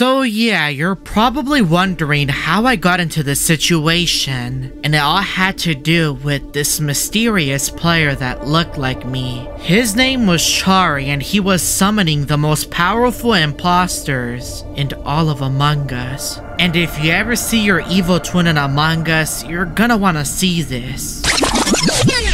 So yeah, you're probably wondering how I got into this situation, and it all had to do with this mysterious player that looked like me. His name was Chari, and he was summoning the most powerful imposters in all of Among Us. And if you ever see your evil twin in Among Us, you're gonna wanna see this.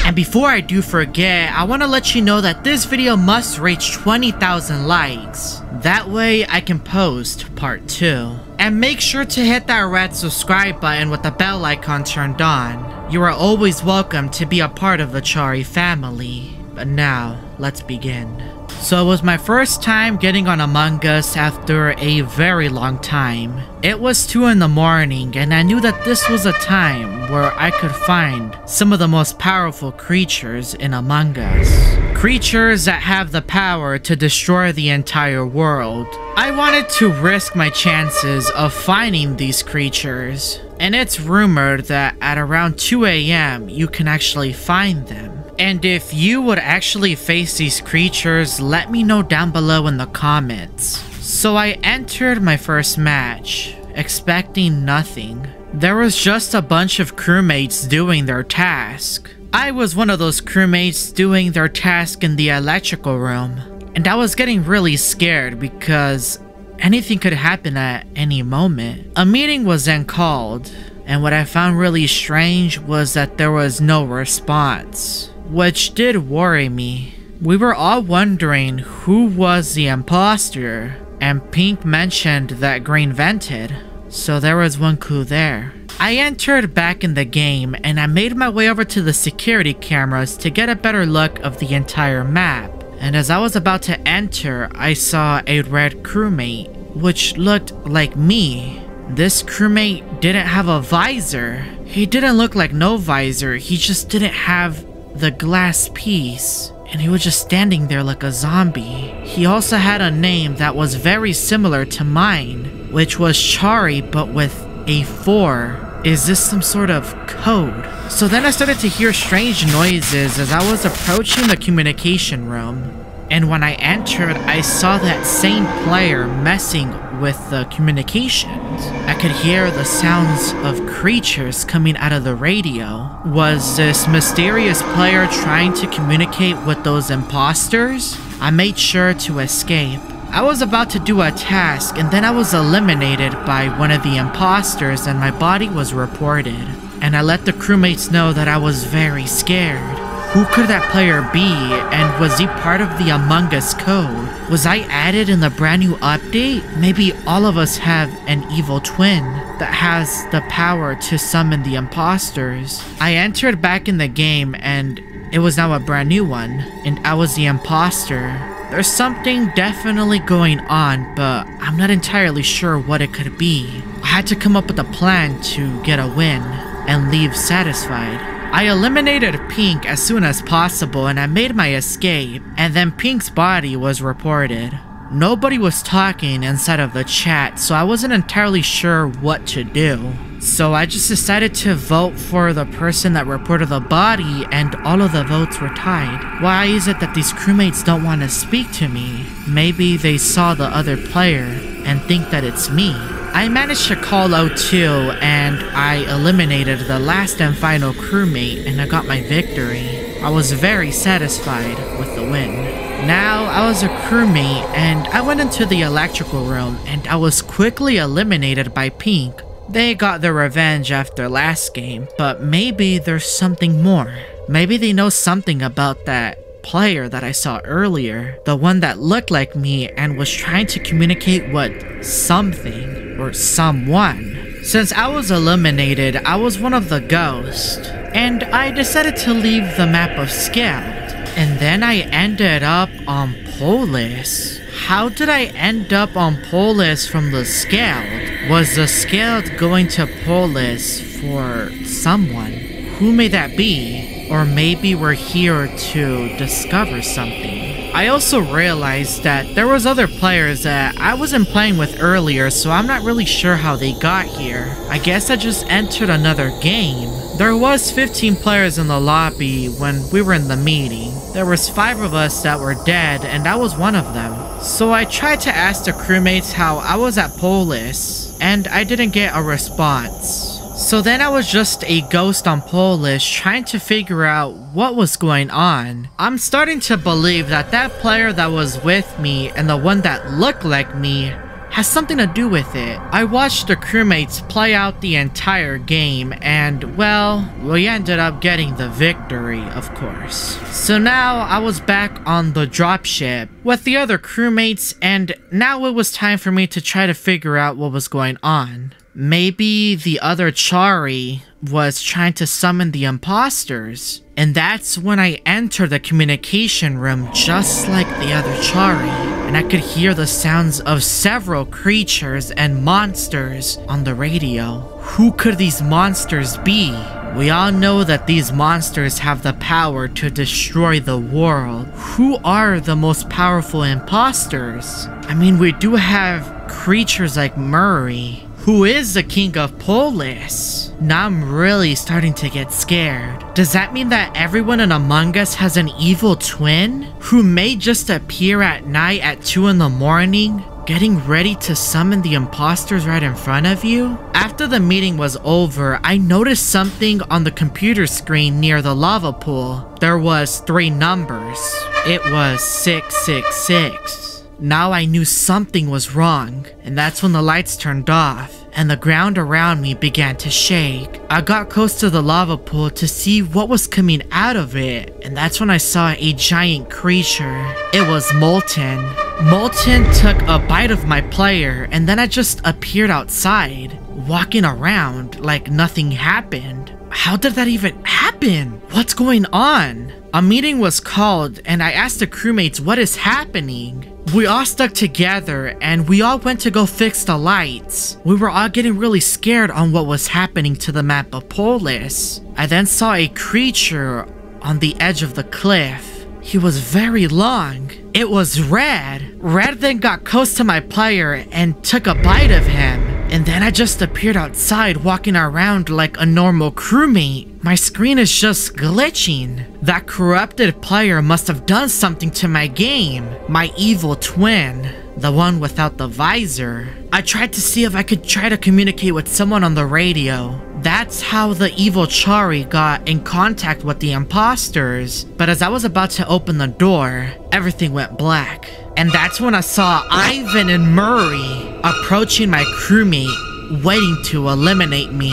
And before I do forget, I want to let you know that this video must reach 20,000 likes. That way I can post part 2. And make sure to hit that red subscribe button with the bell icon turned on. You are always welcome to be a part of the Chari family. But now, let's begin. So it was my first time getting on Among Us after a very long time. It was 2 in the morning, and I knew that this was a time where I could find some of the most powerful creatures in Among Us. Creatures that have the power to destroy the entire world. I wanted to risk my chances of finding these creatures, and it's rumored that at around 2 AM you can actually find them. And if you would actually face these creatures, let me know down below in the comments. So I entered my first match, expecting nothing. There was just a bunch of crewmates doing their task. I was one of those crewmates doing their task in the electrical room. And I was getting really scared because anything could happen at any moment. A meeting was then called, and what I found really strange was that there was no response, which did worry me. We were all wondering who was the imposter, and Pink mentioned that Green vented, so there was one clue there. I entered back in the game, and I made my way over to the security cameras to get a better look of the entire map. And as I was about to enter, I saw a red crewmate, which looked like me. This crewmate didn't have a visor. He didn't look like no visor, he just didn't have the glass piece, and he was just standing there like a zombie. He also had a name that was very similar to mine, which was Chari but with a 4. Is this some sort of code? So then I started to hear strange noises as I was approaching the communication room. And when I entered, I saw that same player messing with the communications. I could hear the sounds of creatures coming out of the radio. Was this mysterious player trying to communicate with those imposters? I made sure to escape. I was about to do a task, and then I was eliminated by one of the imposters and my body was reported. And I let the crewmates know that I was very scared. Who could that player be, and was he part of the Among Us code? Was I added in the brand new update? Maybe all of us have an evil twin that has the power to summon the imposters. I entered back in the game, and it was now a brand new one, and I was the imposter. There's something definitely going on, but I'm not entirely sure what it could be. I had to come up with a plan to get a win and leave satisfied. I eliminated Pink as soon as possible and I made my escape, and then Pink's body was reported. Nobody was talking inside of the chat, so I wasn't entirely sure what to do. So I just decided to vote for the person that reported the body, and all of the votes were tied. Why is it that these crewmates don't want to speak to me? Maybe they saw the other player and think that it's me. I managed to call out too, and I eliminated the last and final crewmate, and I got my victory. I was very satisfied with the win. Now, I was a crewmate, and I went into the electrical room, and I was quickly eliminated by Pink. They got their revenge after last game, but maybe there's something more. Maybe they know something about that player that I saw earlier, the one that looked like me and was trying to communicate with something or someone. Since I was eliminated, I was one of the ghosts, and I decided to leave the map of Scout. And then I ended up on Polis. How did I end up on Polis from the Scout? Was the Scout going to Polis for someone? Who may that be? Or maybe we're here to discover something. I also realized that there was other players that I wasn't playing with earlier, so I'm not really sure how they got here. I guess I just entered another game. There was 15 players in the lobby when we were in the meeting. There was 5 of us that were dead, and I was one of them. So I tried to ask the crewmates how I was at Polis, and I didn't get a response. So then I was just a ghost on Polis trying to figure out what was going on. I'm starting to believe that that player that was with me and the one that looked like me has something to do with it. I watched the crewmates play out the entire game and, well, we ended up getting the victory, of course. So now I was back on the dropship with the other crewmates, and now it was time for me to try to figure out what was going on. Maybe the other Chari was trying to summon the imposters. And that's when I entered the communication room just like the other Chari. And I could hear the sounds of several creatures and monsters on the radio. Who could these monsters be? We all know that these monsters have the power to destroy the world. Who are the most powerful imposters? I mean, we do have creatures like Murray, who is the king of Polis. Now I'm really starting to get scared. Does that mean that everyone in Among Us has an evil twin who may just appear at night at 2 in the morning, getting ready to summon the imposters right in front of you? After the meeting was over, I noticed something on the computer screen near the lava pool. There was 3 numbers. It was 666. Now I knew something was wrong, and that's when the lights turned off and the ground around me began to shake. I got close to the lava pool to see what was coming out of it, and that's when I saw a giant creature. It was Molten. Molten took a bite of my player, and then I just appeared outside, walking around like nothing happened. How did that even happen? What's going on? A meeting was called, and I asked the crewmates what is happening. We all stuck together, and we all went to go fix the lights. We were all getting really scared on what was happening to the map of Polis. I then saw a creature on the edge of the cliff. He was very long. It was Red. Red then got close to my player and took a bite of him. And then I just appeared outside walking around like a normal crewmate. My screen is just glitching. That corrupted player must have done something to my game. My evil twin. The one without the visor. I tried to see if I could try to communicate with someone on the radio. That's how the evil Chari got in contact with the imposters. But as I was about to open the door, everything went black. And that's when I saw Ivan and Murray approaching my crewmate, waiting to eliminate me.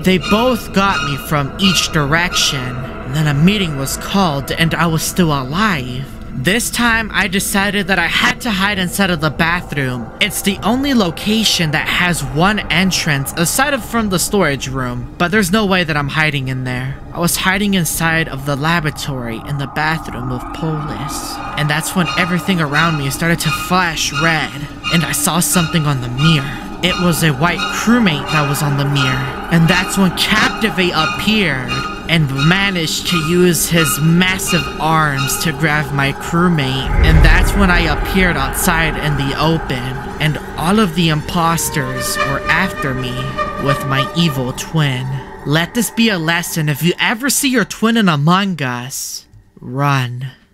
They both got me from each direction. And then a meeting was called and I was still alive. This time, I decided that I had to hide inside of the bathroom. It's the only location that has one entrance aside from the storage room, but there's no way that I'm hiding in there. I was hiding inside of the laboratory in the bathroom of Polis. And that's when everything around me started to flash red, and I saw something on the mirror. It was a white crewmate that was on the mirror. And that's when Captivate appeared and managed to use his massive arms to grab my crewmate. And that's when I appeared outside in the open, and all of the imposters were after me with my evil twin. Let this be a lesson: if you ever see your twin in Among Us, run.